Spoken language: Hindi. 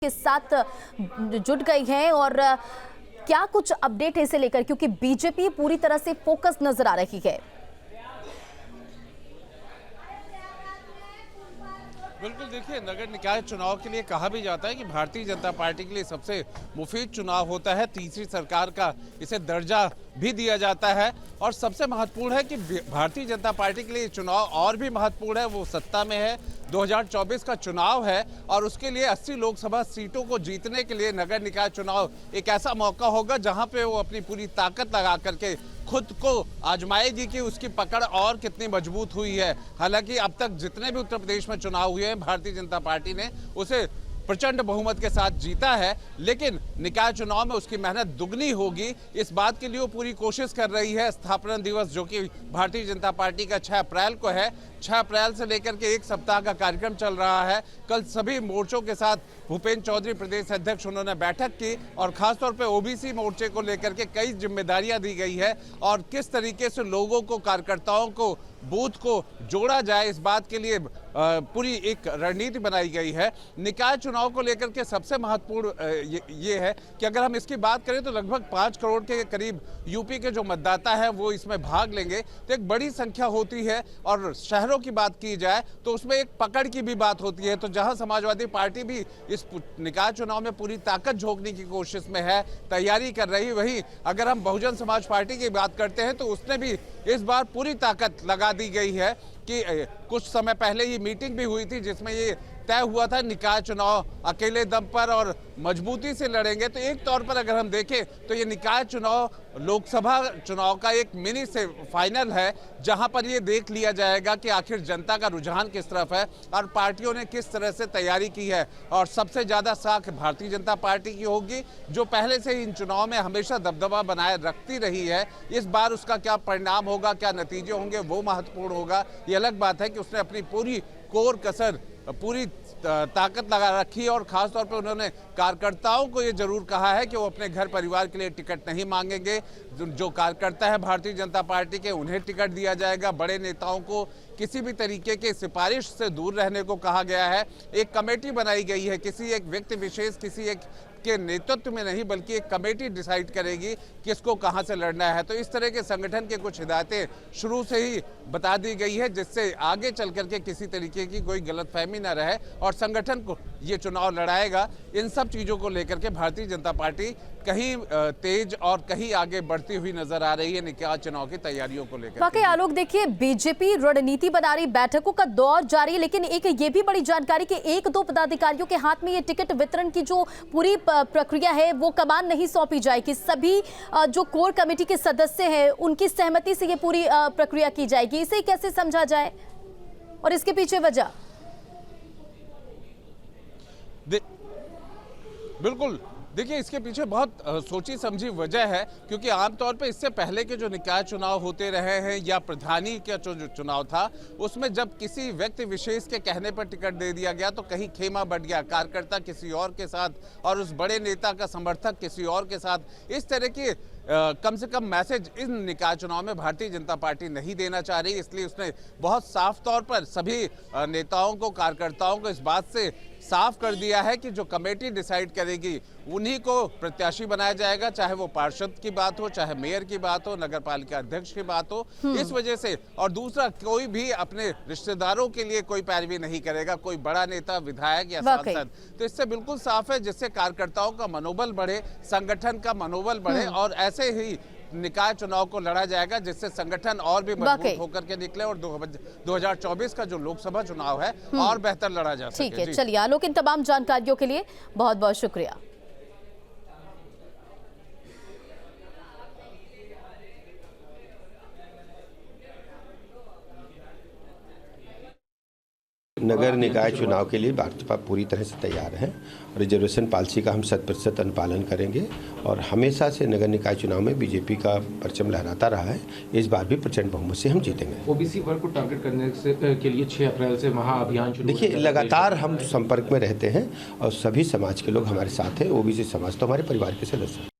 के साथ जुट गई हैं और क्या कुछ अपडेट है इसे लेकर, क्योंकि बीजेपी पूरी तरह से फोकस नजर आ रही है। बिल्कुल, देखिए, नगर निकाय चुनाव के लिए कहा भी जाता है कि भारतीय जनता पार्टी के लिए सबसे मुफीद चुनाव होता है। तीसरी सरकार का इसे दर्जा भी दिया जाता है और सबसे महत्वपूर्ण है कि भारतीय जनता पार्टी के लिए चुनाव और भी महत्वपूर्ण है। वो सत्ता में है, 2024 का चुनाव है और उसके लिए 80 लोकसभा सीटों को जीतने के लिए नगर निकाय चुनाव एक ऐसा मौका होगा जहां पे वो अपनी पूरी ताकत लगा करके खुद को आजमाएगी कि उसकी पकड़ और कितनी मजबूत हुई है। हालांकि अब तक जितने भी उत्तर प्रदेश में चुनाव हुए हैं, भारतीय जनता पार्टी ने उसे प्रचंड बहुमत के साथ जीता है, लेकिन निकाय चुनाव में उसकी मेहनत दुगनी होगी। इस बात के लिए वो पूरी कोशिश कर रही है। स्थापना दिवस जो कि भारतीय जनता पार्टी का 6 अप्रैल को है, 6 अप्रैल से लेकर के एक सप्ताह का कार्यक्रम चल रहा है। कल सभी मोर्चों के साथ भूपेंद्र चौधरी प्रदेश अध्यक्ष उन्होंने बैठक की और खासतौर पर ओबीसी मोर्चे को लेकर के कई जिम्मेदारियां दी गई है और किस तरीके से लोगों को, कार्यकर्ताओं को, बूथ को जोड़ा जाए, इस बात के लिए पूरी एक रणनीति बनाई गई है। निकाय चुनाव को लेकर के सबसे महत्वपूर्ण ये है कि अगर हम इसकी बात करें तो लगभग 5 करोड़ के करीब यूपी के जो मतदाता हैं वो इसमें भाग लेंगे, तो एक बड़ी संख्या होती है। और शहरों की बात की जाए तो उसमें एक पकड़ की भी बात होती है। तो जहां समाजवादी पार्टी भी इस निकाय चुनाव में पूरी ताकत झोंकने की कोशिश में है, तैयारी कर रही, वहीं अगर हम बहुजन समाज पार्टी की बात करते हैं तो उसने भी इस बार पूरी ताकत लगा दी गई है कि कुछ समय पहले ये मीटिंग भी हुई थी जिसमें ये तय हुआ था निकाय चुनाव अकेले दम पर और मजबूती से लड़ेंगे। तो एक तौर पर अगर हम देखें तो ये निकाय चुनाव लोकसभा चुनाव का एक मिनी से फाइनल है, जहां पर ये देख लिया जाएगा कि आखिर जनता का रुझान किस तरफ है और पार्टियों ने किस तरह से तैयारी की है। और सबसे ज्यादा साख भारतीय जनता पार्टी की होगी, जो पहले से ही इन चुनाव में हमेशा दबदबा बनाए रखती रही है। इस बार उसका क्या परिणाम होगा, क्या नतीजे होंगे, वो महत्वपूर्ण होगा। ये अलग बात है कि उसने अपनी पूरी कोर कसर, पूरी ताकत लगा रखी है और खासतौर पर उन्होंने कार्यकर्ताओं को ये जरूर कहा है कि वो अपने घर परिवार के लिए टिकट नहीं मांगेंगे। जो कार्यकर्ता है भारतीय जनता पार्टी के, उन्हें टिकट दिया जाएगा। बड़े नेताओं को किसी भी तरीके के सिफारिश से दूर रहने को कहा गया है। एक कमेटी बनाई गई है, किसी एक व्यक्ति विशेष, किसी एक के नेतृत्व में नहीं, बल्कि एक कमेटी डिसाइड करेगी किसको कहां से लड़ना है। तो इस तरह के संगठन के कुछ हिदायतें शुरू से ही बता दी गई है, जिससे आगे चल करके किसी तरीके की कोई गलतफहमी न रहे और संगठन को ये चुनाव लड़ाएगा। इन सब चीजों को लेकर के भारतीय जनता पार्टी कहीं तेज और कहीं आगे बढ़ती हुई नजर आ रही है निकाय चुनाव की तैयारियों को लेकर। बाकी आलोक, देखिए, बीजेपी रणनीति बना रही, बैठकों का दौर जारी है, लेकिन एक ये भी बड़ी जानकारी कि 1-2 पदाधिकारियों के हाथ में ये टिकट वितरण की जो पूरी प्रक्रिया है वो कमान नहीं सौंपी जाएगी। सभी जो कोर कमेटी के सदस्य हैं उनकी सहमति से ये पूरी प्रक्रिया की जाएगी। इसे कैसे समझा जाए और इसके पीछे वजह? बिल्कुल, देखिए, इसके पीछे बहुत सोची समझी वजह है, क्योंकि आमतौर पर इससे पहले के जो निकाय चुनाव होते रहे हैं या प्रधानी का जो चुनाव था, उसमें जब किसी व्यक्ति विशेष के कहने पर टिकट दे दिया गया तो कहीं खेमा बढ़ गया, कार्यकर्ता किसी और के साथ और उस बड़े नेता का समर्थक किसी और के साथ। इस तरह की कम से कम मैसेज इन निकाय चुनाव में भारतीय जनता पार्टी नहीं देना चाह रही, इसलिए उसने बहुत साफ तौर पर सभी नेताओं को, कार्यकर्ताओं को इस बात से साफ कर दिया है कि जो कमेटी डिसाइड करेगी उन्हीं को प्रत्याशी बनाया जाएगा, चाहे वो पार्षद की बात हो, चाहे मेयर की बात हो, नगर पालिका अध्यक्ष की बात हो। इस वजह से, और दूसरा, कोई भी अपने रिश्तेदारों के लिए कोई पैरवी नहीं करेगा, कोई बड़ा नेता, विधायक या सांसद। तो इससे बिल्कुल साफ है, जिससे कार्यकर्ताओं का मनोबल बढ़े, संगठन का मनोबल बढ़े और ऐसे ही निकाय चुनाव को लड़ा जाएगा जिससे संगठन और भी मजबूत होकर के निकले और 2024 का जो लोकसभा चुनाव है और बेहतर लड़ा जा सके। ठीक है, चलिए आलोक, इन तमाम जानकारियों के लिए बहुत बहुत शुक्रिया। नगर निकाय चुनाव के लिए भाजपा पूरी तरह से तैयार है। रिजर्वेशन पॉलिसी का हम 100% अनुपालन करेंगे और हमेशा से नगर निकाय चुनाव में बीजेपी का परचम लहराता रहा है। इस बार भी प्रचंड बहुमत से हम जीतेंगे। ओबीसी वर्ग को टारगेट करने के लिए 6 अप्रैल से महाअभियान शुरू। देखिए, लगातार हम संपर्क में रहते हैं और सभी समाज के लोग हमारे साथ हैं। ओबीसी समाज तो हमारे परिवार के सदस्य हैं।